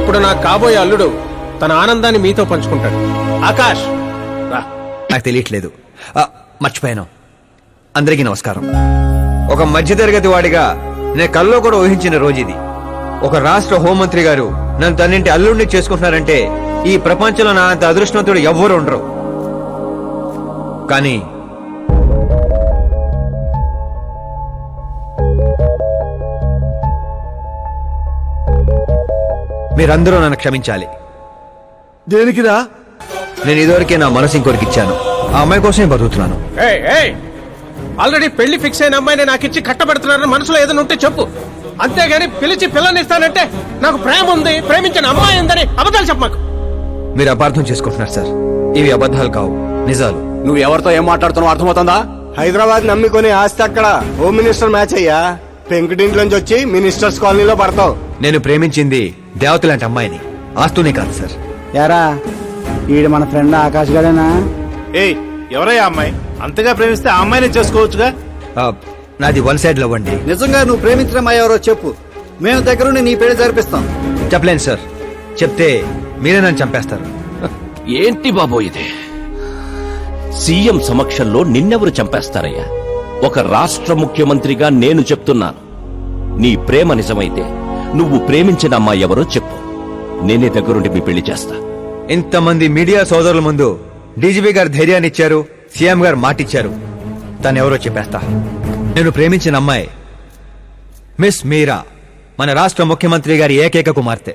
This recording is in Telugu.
ఇప్పుడు నా కాబోయే అల్లుడు తన ఆనందాన్ని మీతో పంచుకుంటాడు. ఆకాష్ రా. నాకు తెలియట్లేదు. మర్చిపోయాను. అందరికీ నమస్కారం. ఒక మధ్యతరగతి వాడిగా నేను కల్లో కూడా ఊహించిన రోజు ఇది. ఒక రాష్ట్ర హోంమంత్రి గారు నన్ను తన్నింటి అల్లుడిని చేసుకుంటున్నారంటే ఈ ప్రపంచంలో నా అంత అదృష్టవంతుడు ఎవ్వరూ ఉండరు. కానీ మీరందరూ నన్ను క్షమించాలి. దేనికిరా? నేను ఇదివరకే నా మనసు ఇంకొకరికి ఇచ్చాను. ఆ అమ్మాయి కోసమే బతుకుతున్నాను. ఆల్రెడీ పెళ్లి ఫిక్స్ అయిన అమ్మాయిని నాకు ఇచ్చి కట్టబెడుతున్నారని మనసులో ఏదైనా ఉంటే చెప్పు. అంతేగాని పిలిచి పిల్లనిస్తానంటే నాకు ప్రేమ ఉంది, ప్రేమించిన అమ్మాయి ఉందని అబద్ధాలు చెప్పమాకు. మీరు అపార్థం చేసుకుంటున్నారు సార్. ఇవి అబద్ధాలు కావు, నిజాలు. నువ్వు ఎవరితో ఏం మాట్లాడుతున్నావు అర్థమవుతుందా? హైదరాబాద్ నమ్మికొని ఆస్తి అక్కడ హోమ్ మినిస్టర్ మ్యాచ్ అయ్యా. పెంకుటింట్లోంచి వచ్చి మినిస్టర్స్ కాలనీలో పడతావు. నేను ప్రేమించింది దేవత లాంటి అమ్మాయిని, ఆస్తునే కాదు సార్. యారా ఈడు మన ఫ్రెండ్ ఆకాష్ గడేనా? ఏయ్, ఎవరయ్యా అమ్మాయి? అంతగా ప్రేమిస్తే ఆ అమ్మాయినే చేసుకోవచ్చుగా. నాది వన్ సైడ్ లవ్ అండి. నిజంగా నువ్వు ప్రేమించిన అమ్మాయి ఎవరో చెప్పు, మేము దగ్గరుండి నీ పెళ్లి జరిపిస్తాం. చెప్పలేను సార్. చెప్తే మీరే నన్ను చంపేస్తారు. ఏంటి బాబో ఇది? సీఎం సమక్షంలో నిన్నెవరు చంపేస్తారయ్యా? ఒక రాష్ట్ర ముఖ్యమంత్రిగా నేను చెప్తున్నాను, నీ ప్రేమ నిజమైతే నువ్వు ప్రేమించిన అమ్మాయి ఎవరో చెప్పు, నేనే దగ్గరుండి మీ పెళ్లి చేస్తా. ఇంతమంది మీడియా సోదరుల ముందు డీజీపీ గారు ధైర్యాన్ని ఇచ్చారు, సీఎం గారు మాటిచ్చారు. తను ఎవరో చెప్పేస్తా. నేను ప్రేమించిన అమ్మాయి మిస్ మీరా, మన రాష్ట్ర ముఖ్యమంత్రి గారి ఏకైక కుమార్తె.